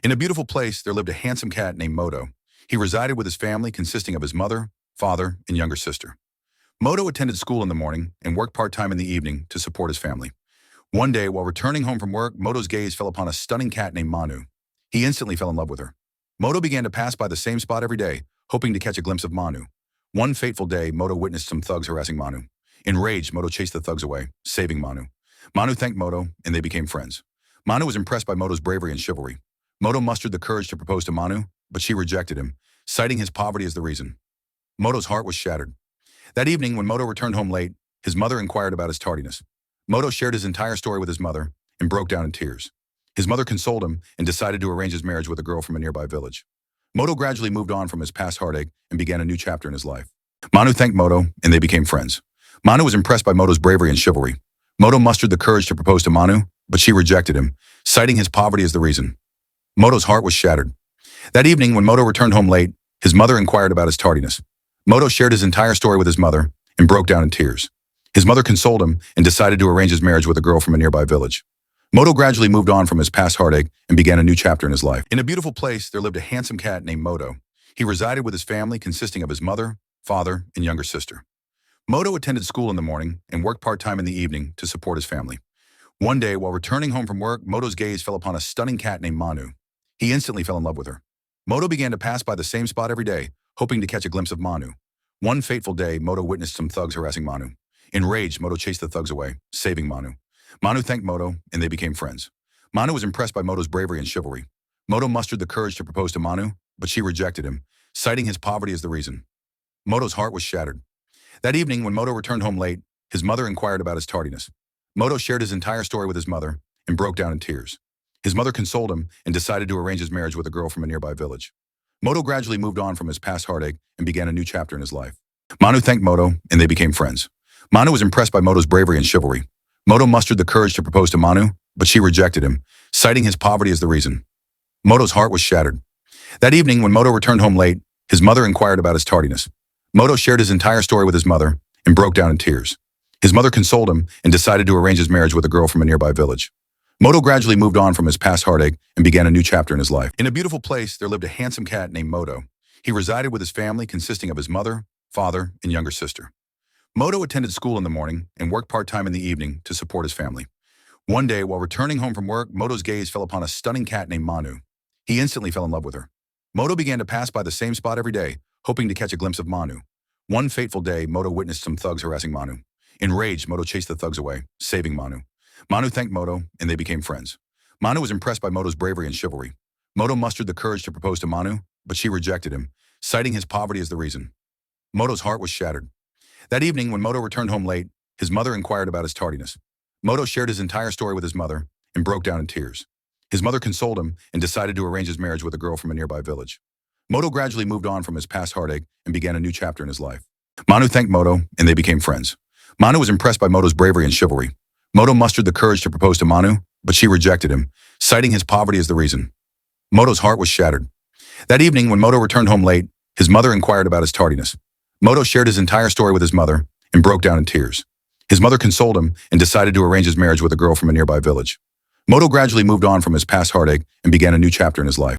In a beautiful place, there lived a handsome cat named Moto. He resided with his family consisting of his mother, father, and younger sister. Moto attended school in the morning and worked part-time in the evening to support his family. One day, while returning home from work, Moto's gaze fell upon a stunning cat named Manu. He instantly fell in love with her. Moto began to pass by the same spot every day, hoping to catch a glimpse of Manu. One fateful day, Moto witnessed some thugs harassing Manu. Enraged, Moto chased the thugs away, saving Manu. Manu thanked Moto, and they became friends. Manu was impressed by Moto's bravery and chivalry. Moto mustered the courage to propose to Manu, but she rejected him, citing his poverty as the reason. Moto's heart was shattered. That evening, when Moto returned home late, his mother inquired about his tardiness. Moto shared his entire story with his mother and broke down in tears. His mother consoled him and decided to arrange his marriage with a girl from a nearby village. Moto gradually moved on from his past heartache and began a new chapter in his life. Manu thanked Moto, and they became friends. Manu was impressed by Moto's bravery and chivalry. Moto mustered the courage to propose to Manu, but she rejected him, citing his poverty as the reason. Moto's heart was shattered. That evening, when Moto returned home late, his mother inquired about his tardiness. Moto shared his entire story with his mother and broke down in tears. His mother consoled him and decided to arrange his marriage with a girl from a nearby village. Moto gradually moved on from his past heartache and began a new chapter in his life. In a beautiful place, there lived a handsome cat named Moto. He resided with his family consisting of his mother, father, and younger sister. Moto attended school in the morning and worked part-time in the evening to support his family. One day, while returning home from work, Moto's gaze fell upon a stunning cat named Manu. He instantly fell in love with her. Moto began to pass by the same spot every day, hoping to catch a glimpse of Manu. One fateful day, Moto witnessed some thugs harassing Manu. Enraged, Moto chased the thugs away, saving Manu. Manu thanked Moto, and they became friends. Manu was impressed by Moto's bravery and chivalry. Moto mustered the courage to propose to Manu, but she rejected him, citing his poverty as the reason. Moto's heart was shattered. That evening, when Moto returned home late, his mother inquired about his tardiness. Moto shared his entire story with his mother and broke down in tears. His mother consoled him and decided to arrange his marriage with a girl from a nearby village. Moto gradually moved on from his past heartache and began a new chapter in his life. Manu thanked Moto, and they became friends. Manu was impressed by Moto's bravery and chivalry. Moto mustered the courage to propose to Manu, but she rejected him, citing his poverty as the reason. Moto's heart was shattered. That evening, when Moto returned home late, his mother inquired about his tardiness. Moto shared his entire story with his mother and broke down in tears. His mother consoled him and decided to arrange his marriage with a girl from a nearby village. Moto gradually moved on from his past heartache and began a new chapter in his life. In a beautiful place, there lived a handsome cat named Moto. He resided with his family consisting of his mother, father, and younger sister. Moto attended school in the morning and worked part-time in the evening to support his family. One day, while returning home from work, Moto's gaze fell upon a stunning cat named Manu. He instantly fell in love with her. Moto began to pass by the same spot every day, hoping to catch a glimpse of Manu. One fateful day, Moto witnessed some thugs harassing Manu. Enraged, Moto chased the thugs away, saving Manu. Manu thanked Moto, and they became friends. Manu was impressed by Moto's bravery and chivalry. Moto mustered the courage to propose to Manu, but she rejected him, citing his poverty as the reason. Moto's heart was shattered. That evening, when Moto returned home late, his mother inquired about his tardiness. Moto shared his entire story with his mother and broke down in tears. His mother consoled him and decided to arrange his marriage with a girl from a nearby village. Moto gradually moved on from his past heartache and began a new chapter in his life. Manu thanked Moto, and they became friends. Manu was impressed by Moto's bravery and chivalry. Moto mustered the courage to propose to Manu, but she rejected him, citing his poverty as the reason. Moto's heart was shattered. That evening, when Moto returned home late, his mother inquired about his tardiness. Moto shared his entire story with his mother and broke down in tears. His mother consoled him and decided to arrange his marriage with a girl from a nearby village. Moto gradually moved on from his past heartache and began a new chapter in his life.